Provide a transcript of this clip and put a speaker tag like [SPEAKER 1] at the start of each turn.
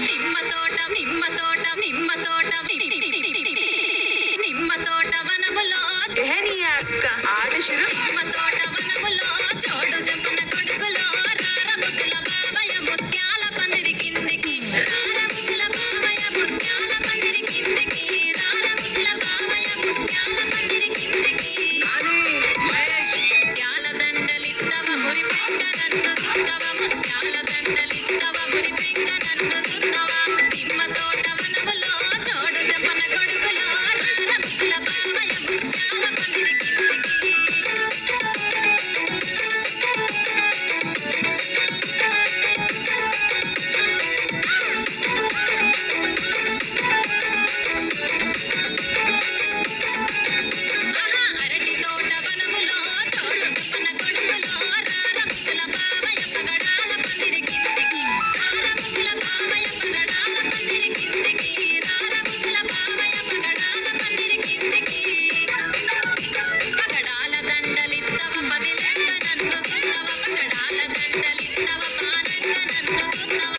[SPEAKER 1] నిమ్మ తోట నిమ్మ తోట నిమ్మ తోట నిమ్మ తోట వనములో
[SPEAKER 2] అక్క ఆట శురు
[SPEAKER 1] నిమ్మ తోట వనములో చోడు జంపన కొడుకులో రారముకుల బావయ ముత్యాల పందిరి కిందికి రారముకుల బావయ ముత్యాల పందిరి కిందికి రారముకుల బావయ ముత్యాల పందిరి కిందికి ముత్యాల దండలిత్తవ మురి పెంక నన్ను సుత్తవ ముత్యాల దండలిత్తవ మురి పెంక నన్ను సుత్తవ నిమ్మ తోట వనములో చోడు జంపన కొడుకులో రారముకుల బావయ ముత్యాల పందిరి కిందికి అరటి తోట వనములో చోడు జంపన కొడుకులో రారముకుల బావయ పగడాల